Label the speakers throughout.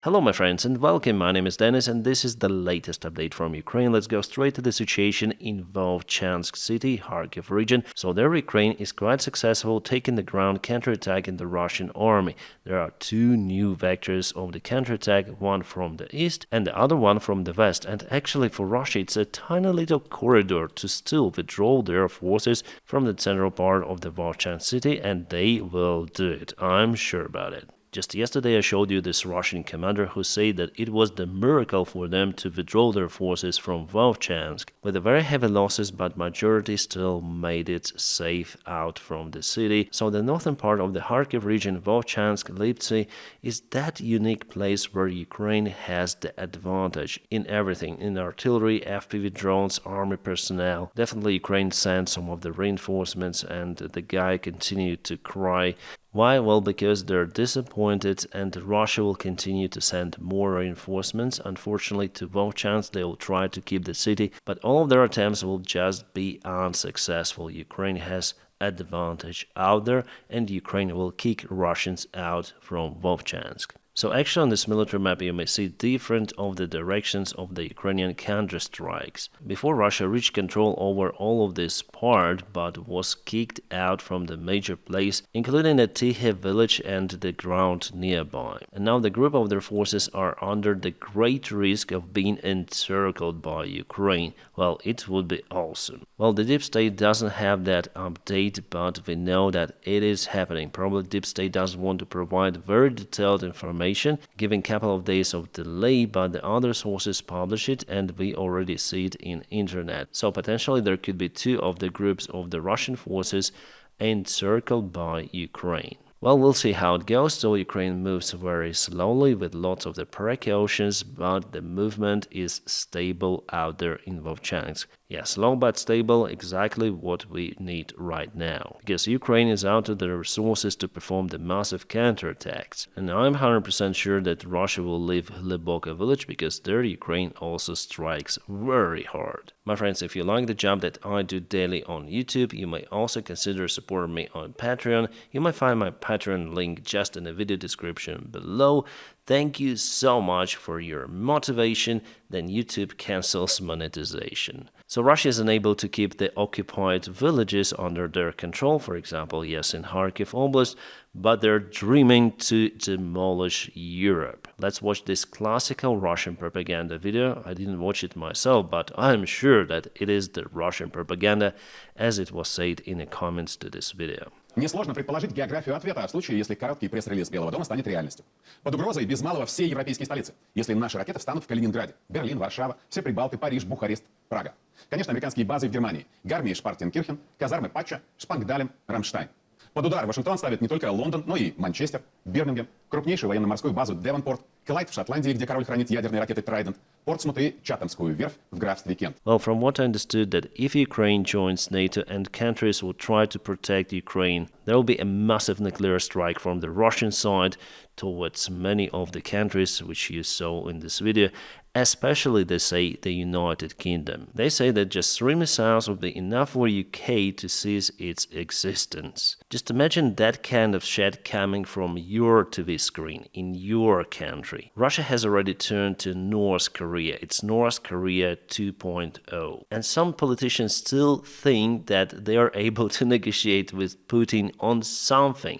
Speaker 1: Hello my friends and welcome, my name is Dennis and this is the latest update from Ukraine. Let's go straight to the situation in Vovchansk city, Kharkiv region. So there Ukraine is quite successful taking the ground counterattack in the Russian army. There are two new vectors of the counterattack, one from the east and the other one from the west. And actually for Russia it's a tiny little corridor to still withdraw their forces from the central part of the Vovchansk city, and they will do it. I'm sure about it. Just yesterday I showed you this Russian commander who said that it was the miracle for them to withdraw their forces from Vovchansk with very heavy losses, but majority still made it safe out from the city. So the northern part of the Kharkiv region, Vovchansk, Lipsy, is that unique place where Ukraine has the advantage in everything, in artillery, FPV drones, army personnel. Definitely Ukraine sent some of the reinforcements, and the guy continued to cry. Why? Well, because they're disappointed and Russia will continue to send more reinforcements. Unfortunately, to Vovchansk they will try to keep the city, but all of their attempts will just be unsuccessful. Ukraine has advantage out there and Ukraine will kick Russians out from Vovchansk. So actually on this military map you may see different of the directions of the Ukrainian counterstrikes. Before Russia reached control over all of this part, but was kicked out from the major place, including the Tihe village and the ground nearby. And now the group of their forces are under the great risk of being encircled by Ukraine. Well, it would be awesome. Well, the deep state doesn't have that update, but we know that it is happening. Probably deep state doesn't want to provide very detailed information, giving a couple of days of delay, but the other sources publish it and we already see it in internet. So potentially there could be two of the groups of the Russian forces encircled by Ukraine. Well, we'll see how it goes. So Ukraine moves very slowly with lots of the precautions, but the movement is stable out there in Vovchansk. Yeah, slow but stable, exactly what we need right now. Because Ukraine is out of the resources to perform the massive counterattacks. And I'm 100% sure that Russia will leave Hleboka village because there Ukraine also strikes very hard. My friends, if you like the job that I do daily on YouTube, you may also consider supporting me on Patreon. You might find my Patreon link just in the video description below. Thank you so much for your motivation. Then YouTube cancels monetization. So Russia is unable to keep the occupied villages under their control, for example, yes, in Kharkiv Oblast, but they're dreaming to demolish Europe. Let's watch this classical Russian propaganda video. I didn't watch it myself, but I'm sure that it is the Russian propaganda, as it was said in the comments to this video.
Speaker 2: Несложно предположить географию ответа в случае, если короткий пресс-релиз Белого дома станет реальностью. Под угрозой без малого всей европейские столицы, если наши ракеты встанут в Калининграде, Берлин, Варшава, все Прибалты, Париж, Бухарест, Прага. Конечно, американские базы в Германии, Гармии, Шпартенкирхен, казармы Патча, Шпангдалем, Рамштайн. Под удар Вашингтон ставит не только Лондон, но и Манчестер, Бирмингем, крупнейшую военно-морскую базу Девонпорт, Клайд в Шотландии, где король хранит ядерные ракеты Трайдент, Портсмут и Чатамскую верфь в графстве Кент.
Speaker 1: Well, from what I understood, that if Ukraine joins NATO and countries will try to protect Ukraine, there will be a massive nuclear strike from the Russian side towards many of the countries which you saw in this video, especially they say the United Kingdom. They say that just 3 missiles would be enough for UK to cease its existence. Just imagine that kind of shit coming from your TV screen in your country. Russia has already turned to North Korea. It's North Korea 2.0. And some politicians still think that they are able to negotiate with Putin on something.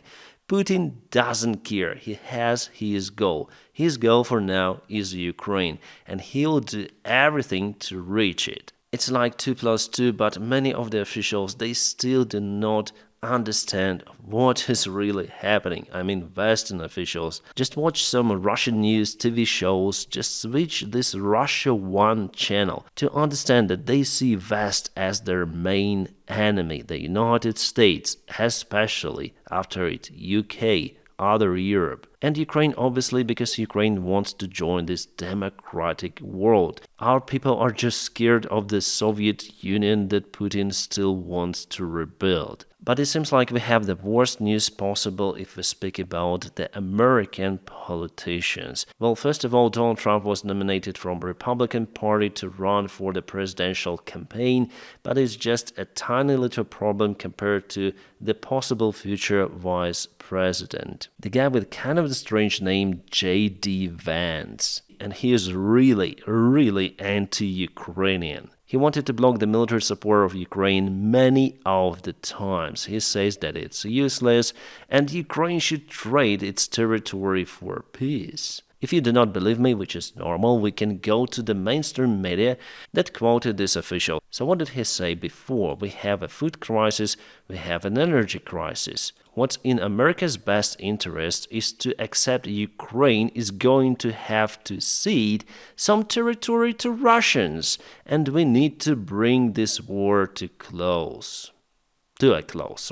Speaker 1: Putin doesn't care. He has his goal. His goal for now is Ukraine, and he'll do everything to reach it. It's like 2 plus 2, but many of the officials, they still do not understand what is really happening. I mean, Western officials. Just watch some Russian news TV shows, just switch this Russia 1 channel to understand that they see West as their main enemy, the United States, especially after it, UK, other Europe, and Ukraine obviously, because Ukraine wants to join this democratic world. Our people are just scared of the Soviet Union that Putin still wants to rebuild. But it seems like we have the worst news possible if we speak about the American politicians. Well, first of all, Donald Trump was nominated from the Republican Party to run for the presidential campaign, but it's just a tiny little problem compared to the possible future vice president. The guy with kind of the strange name J.D. Vance. And he is really anti-Ukrainian. He wanted to block the military support of Ukraine many of the times. He says that it's useless and Ukraine should trade its territory for peace. If you do not believe me, which is normal, we can go to the mainstream media that quoted this official. So what did he say before? We have a food crisis, we have an energy crisis. What's in America's best interest is to accept Ukraine is going to have to cede some territory to Russians, and we need to bring this war to a close.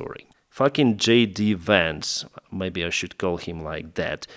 Speaker 1: Fucking J.D. Vance, maybe I should call him like that.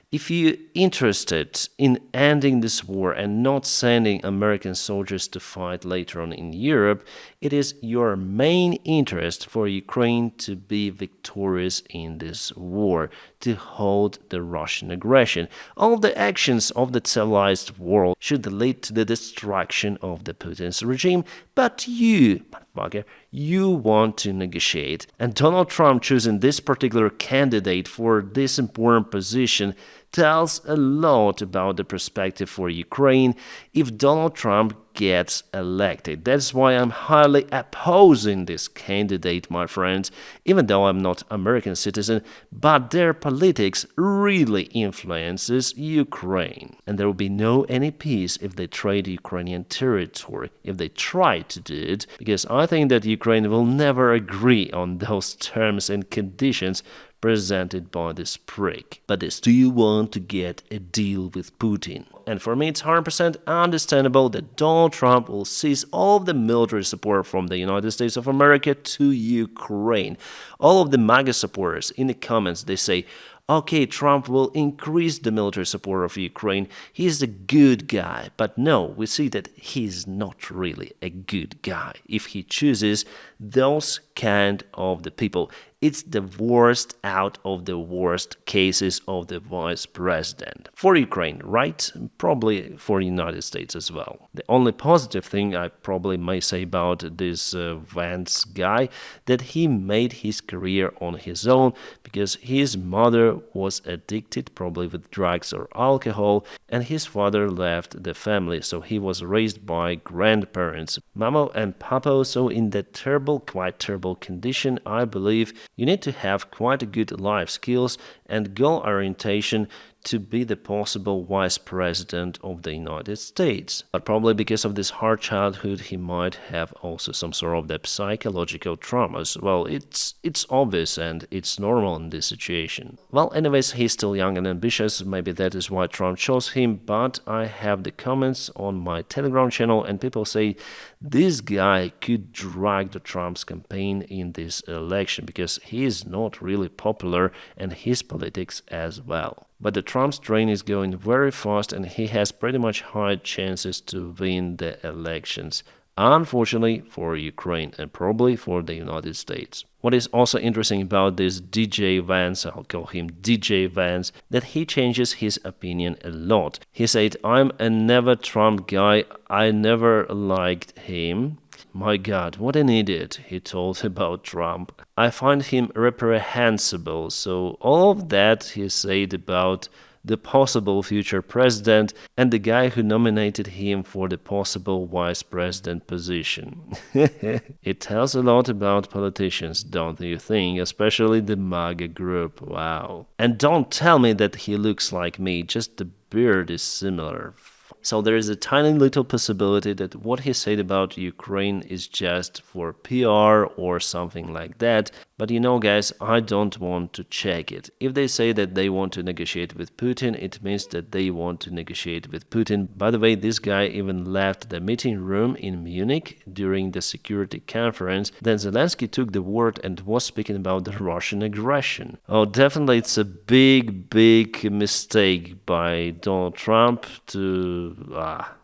Speaker 1: If you're interested in ending this war and not sending American soldiers to fight later on in Europe, it is your main interest for Ukraine to be victorious in this war, to hold the Russian aggression. All the actions of the civilized world should lead to the destruction of the Putin's regime, but you, motherfucker, you want to negotiate. And Donald Trump choosing this particular candidate for this important position tells a lot about the perspective for Ukraine if Donald Trump gets elected. That's why I'm highly opposing this candidate, my friends, even though I'm not American citizen, but their politics really influences Ukraine. And there will be no any peace if they trade Ukrainian territory, if they try to do it, because I think that Ukraine will never agree on those terms and conditions presented by this prick. But do you want to get a deal with Putin? And for me, it's 100% understandable that Donald Trump will cease all of the military support from the United States of America to Ukraine. All of the MAGA supporters in the comments, they say, okay, Trump will increase the military support of Ukraine. He's a good guy. But no, we see that he's not really a good guy if he chooses those kind of the people. It's the worst out of the worst cases of the vice president. For Ukraine, right? Probably for the United States as well. The only positive thing I probably may say about this Vance guy, that he made his career on his own because his mother was addicted probably with drugs or alcohol, and his father left the family, so he was raised by grandparents, Mama and Papa. So in that quite terrible condition, I believe you need to have quite good life skills and goal orientation to be the possible vice president of the United States. But probably because of this hard childhood, he might have also some sort of the psychological traumas. Well, it's obvious and it's normal in this situation. Well, anyways, he's still young and ambitious. Maybe that is why Trump chose him. But I have the comments on my Telegram channel and people say this guy could drag the Trump's campaign in this election because he is not really popular and his politics as well. But the Trump's train is going very fast and he has pretty much high chances to win the elections. Unfortunately for Ukraine and probably for the United States. What is also interesting about this DJ Vance, I'll call him DJ Vance, that he changes his opinion a lot. He said, I'm a never Trump guy, I never liked him. My God, what an idiot, he told about Trump. I find him reprehensible. So all of that he said about the possible future president and the guy who nominated him for the possible vice president position. It tells a lot about politicians, don't you think? Especially the MAGA group, wow. And don't tell me that he looks like me, just the beard is similar. So there is a tiny little possibility that what he said about Ukraine is just for PR or something like that. But you know, guys, I don't want to check it. If they say that they want to negotiate with Putin, it means that they want to negotiate with Putin. By the way, this guy even left the meeting room in Munich during the security conference. Then Zelensky took the word and was speaking about the Russian aggression. Oh, definitely it's a big mistake by Donald Trump to...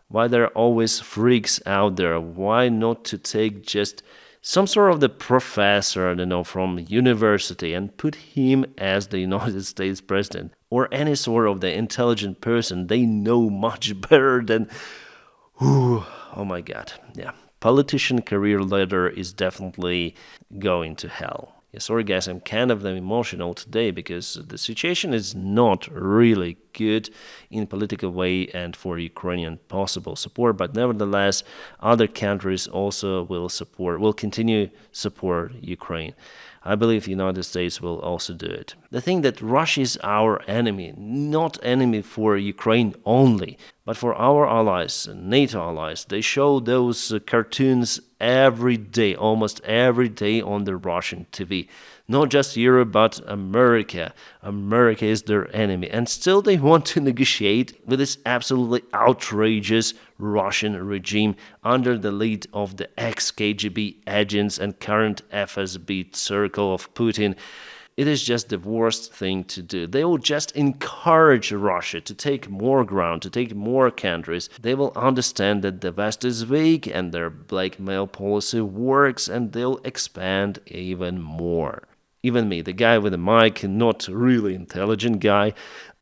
Speaker 1: Why there are always freaks out there? Why not to take just some sort of the professor, I don't know, from university and put him as the United States president, or any sort of the intelligent person, they know much better than, oh my God, yeah. Politician career ladder is definitely going to hell. Yeah, sorry guys, I'm kind of emotional today because the situation is not really good in political way and for Ukrainian possible support, but nevertheless, other countries also will continue support Ukraine. I believe the United States will also do it. The thing that Russia is our enemy, not enemy for Ukraine only, but for our allies, NATO allies. They show those cartoons every day, almost every day on the Russian TV. Not just Europe, but America. America is their enemy. And still they want to negotiate with this absolutely outrageous Russian regime under the lead of the ex-KGB agents and current FSB circle of Putin. It is just the worst thing to do. They will just encourage Russia to take more ground, to take more countries. They will understand that the West is weak and their blackmail policy works, and they'll expand even more. Even me, the guy with the mic, not really intelligent guy,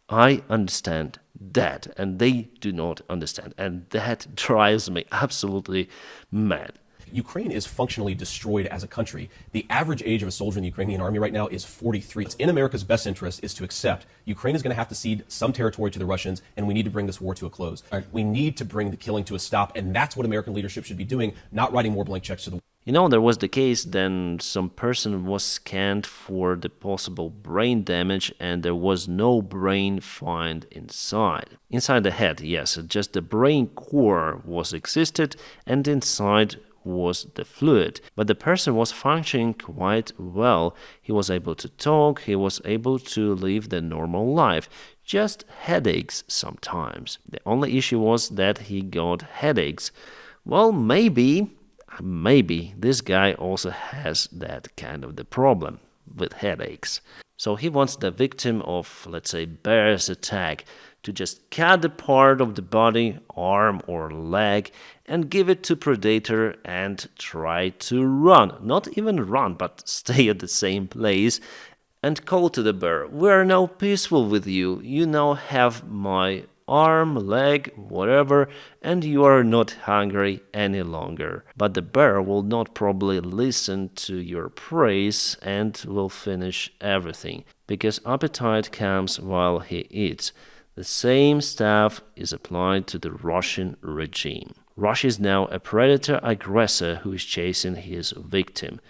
Speaker 1: I understand that, and they do not understand, and that drives me absolutely mad.
Speaker 3: Ukraine is functionally destroyed as a country. The average age of a soldier in the Ukrainian army right now is 43. It's in America's best interest is to accept Ukraine is going to have to cede some territory to the Russians, and we need to bring this war to a close. We need to bring the killing to a stop, and that's what American leadership should be doing, not writing more blank checks to the world.
Speaker 1: You know, there was the case then some person was scanned for the possible brain damage and there was no brain found inside. Inside the head, yes, just the brain core was existed and inside was the fluid. But the person was functioning quite well. He was able to talk, he was able to live the normal life. Just headaches sometimes. The only issue was that he got headaches. Well, maybe this guy also has that kind of the problem with headaches. So he wants the victim of, let's say, bear's attack to just cut the part of the body, arm or leg, and give it to predator and try to run. Not even run, but stay at the same place and call to the bear, "We're now peaceful with you. You now have my arm, leg, whatever, and you are not hungry any longer." But the bear will not probably listen to your praise and will finish everything, because appetite comes while he eats. The same stuff is applied to the Russian regime. Russia is now a predator-aggressor who is chasing his victim.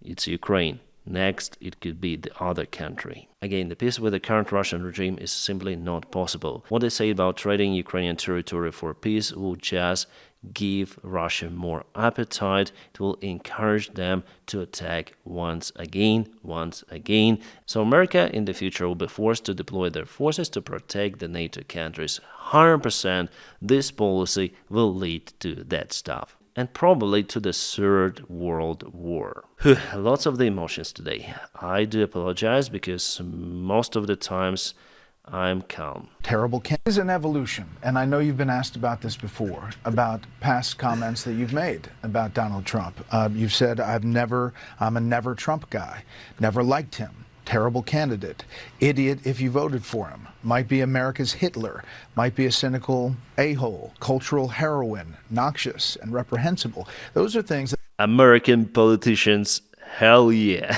Speaker 1: It's Ukraine. Next, it could be the other country. Again, the peace with the current Russian regime is simply not possible. What they say about trading Ukrainian territory for peace will just give Russia more appetite. It will encourage them to attack once again. So America in the future will be forced to deploy their forces to protect the NATO countries. 100% this policy will lead to that stuff. And probably to the Third World War. Lots of the emotions today. I do apologize because most of the times I'm calm.
Speaker 4: Terrible is an evolution, and I know you've been asked about this before, about past comments that you've made about Donald Trump. You've said, I'm a never Trump guy, never liked him. Terrible candidate, idiot if you voted for him, might be America's Hitler, might be a cynical a-hole, cultural heroine, noxious and reprehensible. Those are things that
Speaker 1: American politicians, hell yeah.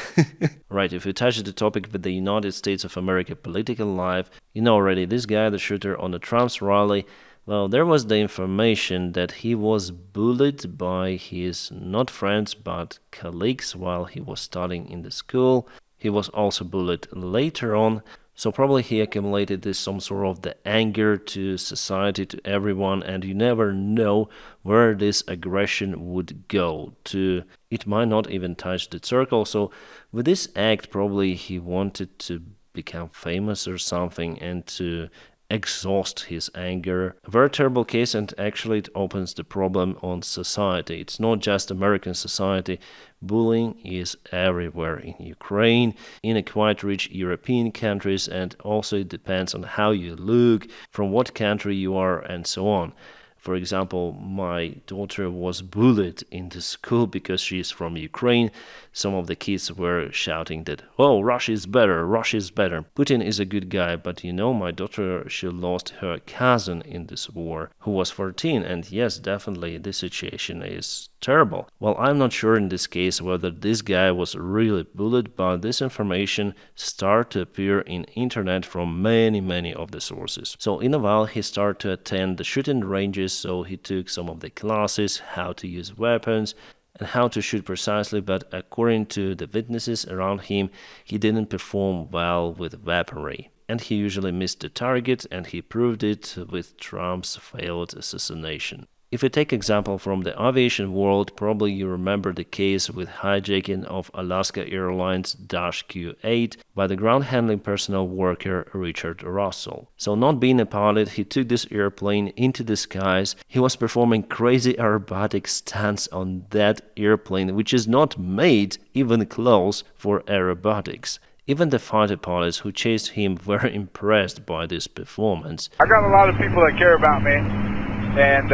Speaker 1: Right, if you touch the topic with the United States of America political life, you know already this guy, the shooter on the Trump's rally, well, there was the information that he was bullied by his not friends but colleagues while he was studying in the school. He was also bullied later on, so probably he accumulated this some sort of the anger to society, to everyone, and you never know where this aggression would go to. It might not even touch the circle, so with this act probably he wanted to become famous or something and to exhaust his anger. A very terrible case, and actually it opens the problem on society. It's not just American society. Bullying is everywhere in Ukraine, in a quite rich European countries, and also it depends on how you look, from what country you are, and so on. For example, my daughter was bullied in the school because she is from Ukraine. Some of the kids were shouting that, oh, Russia is better, Russia is better. Putin is a good guy, but my daughter, she lost her cousin in this war, who was 14, and yes, definitely this situation is terrible. Well, I'm not sure in this case whether this guy was really bullied, but this information started to appear in internet from many of the sources. So in a while he started to attend the shooting ranges, so he took some of the classes, how to use weapons and how to shoot precisely, but according to the witnesses around him, he didn't perform well with weaponry. And he usually missed the target, and he proved it with Trump's failed assassination. If we take example from the aviation world, probably you remember the case with hijacking of Alaska Airlines Q8 by the ground handling personnel worker Richard Russell. So not being a pilot, he took this airplane into the skies. He was performing crazy aerobatic stunts on that airplane, which is not made even close for aerobatics. Even the fighter pilots who chased him were impressed by this performance.
Speaker 5: I got a lot of people that care about me, and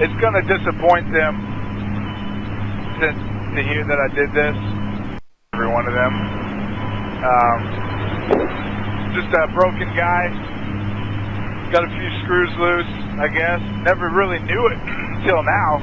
Speaker 5: it's going to disappoint them to hear that I did this. Every one of them. Just a broken guy. Got a few screws loose, I guess. Never really knew it until now.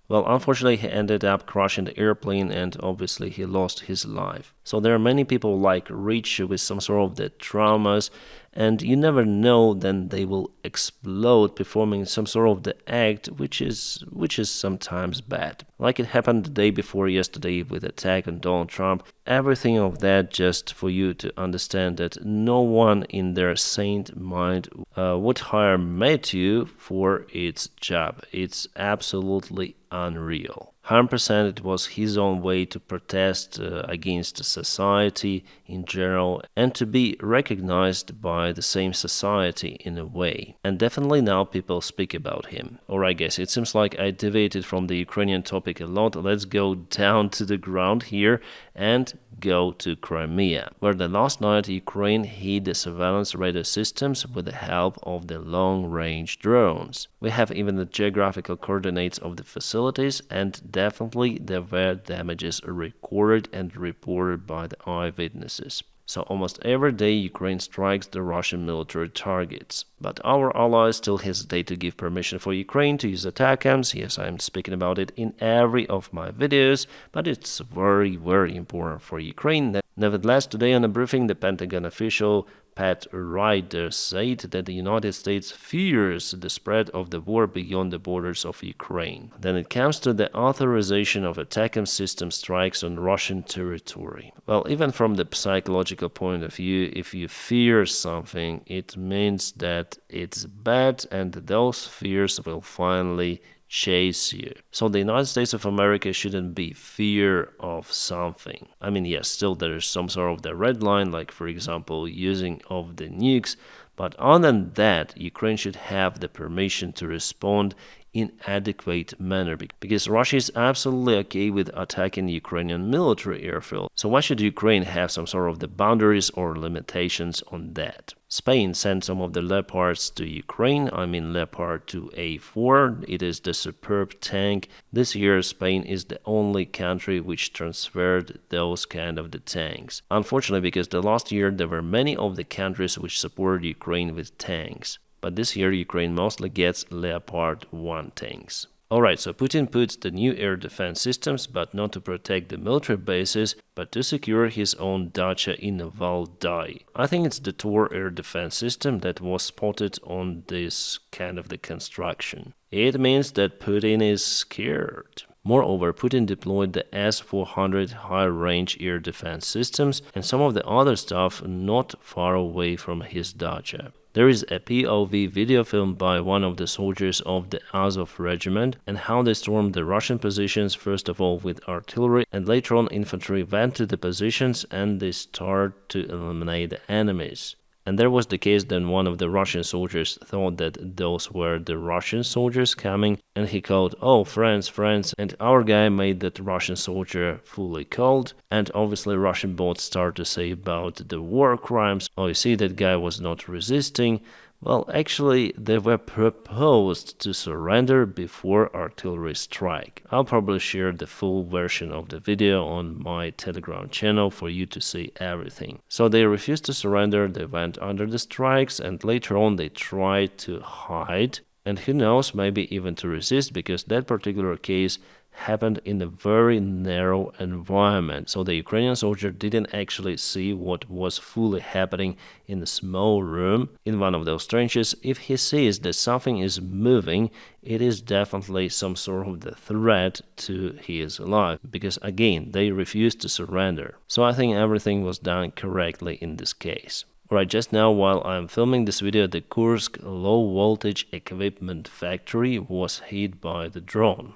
Speaker 1: Well, unfortunately, he ended up crashing the airplane and obviously he lost his life. So there are many people like Rich with some sort of the traumas, and you never know, then they will explode performing some sort of the act which is sometimes bad. Like it happened the day before yesterday with the attack on Donald Trump. Everything of that just for you to understand that no one in their sane mind would hire Matthew for its job. It's absolutely unreal. 100% it was his own way to protest against society in general and to be recognized by the same society in a way. And definitely now people speak about him. Or I guess it seems like I deviated from the Ukrainian topic a lot. Let's go down to the ground here and go to Crimea, where the last night Ukraine hit the surveillance radar systems with the help of the long-range drones. We have even the geographical coordinates of the facilities, and definitely there were damages recorded and reported by the eyewitnesses. So almost every day Ukraine strikes the Russian military targets. But our allies still hesitate to give permission for Ukraine to use ATACMS. Yes, I'm speaking about it in every of my videos, but it's very important for Ukraine. Nevertheless, today on a briefing, the Pentagon official Pat Ryder said that the United States fears the spread of the war beyond the borders of Ukraine. Then it comes to the authorization of ATACMS system strikes on Russian territory. Well, even from the psychological point of view, if you fear something, it means that it's bad and those fears will finally chase you. So the United States of America shouldn't be fear of something. I mean, yes, still there is some sort of the red line, like for example using of the nukes, but other than that, Ukraine should have the permission to respond in adequate manner, because Russia is absolutely okay with attacking Ukrainian military airfield. So why should Ukraine have some sort of the boundaries or limitations on that? Spain sent some of the Leopards to Ukraine, I mean Leopard 2A4. It is the superb tank. This year Spain is the only country which transferred those kind of the tanks. Unfortunately, because the last year there were many of the countries which supported Ukraine with tanks. But this year Ukraine mostly gets Leopard 1 tanks. Alright, so Putin puts the new air defense systems, but not to protect the military bases, but to secure his own dacha in Valdai. I think it's the Tor air defense system that was spotted on this kind of the construction. It means that Putin is scared. Moreover, Putin deployed the S-400 high-range air defense systems and some of the other stuff not far away from his dacha. There is a POV video film by one of the soldiers of the Azov regiment and how they stormed the Russian positions, first of all with artillery, and later on infantry went to the positions and they start to eliminate the enemies. And there was the case that one of the Russian soldiers thought that those were the Russian soldiers coming, and he called, "Oh, friends, friends," and our guy made that Russian soldier fully cold, and obviously Russian bots start to say about the war crimes. "Oh, you see, that guy was not resisting." Well, actually, they were proposed to surrender before artillery strike. I'll probably share the full version of the video on my Telegram channel for you to see everything. So they refused to surrender, they went under the strikes, and later on they tried to hide, and who knows, maybe even to resist, because that particular case happened in a very narrow environment, so the Ukrainian soldier didn't actually see what was fully happening in a small room in one of those trenches. If he sees that something is moving, it is definitely some sort of the threat to his life, because again, they refused to surrender. So I think everything was done correctly in this case. Right, just now while I'm filming this video, the Kursk low-voltage equipment factory was hit by the drone.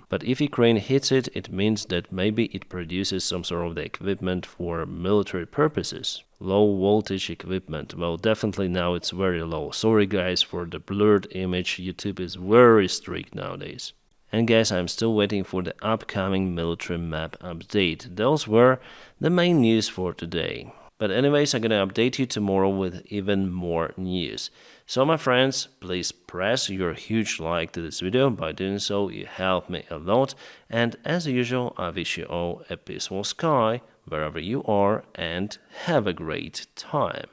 Speaker 1: But if Ukraine hits it, it means that maybe it produces some sort of the equipment for military purposes. Low-voltage equipment, well, definitely now it's very low. Sorry guys for the blurred image, YouTube is very strict nowadays. And guys, I'm still waiting for the upcoming military map update. Those were the main news for today. But anyways, I'm gonna update you tomorrow with even more news. So my friends, please press your huge like to this video. By doing so, you help me a lot. And as usual, I wish you all a peaceful sky wherever you are and have a great time.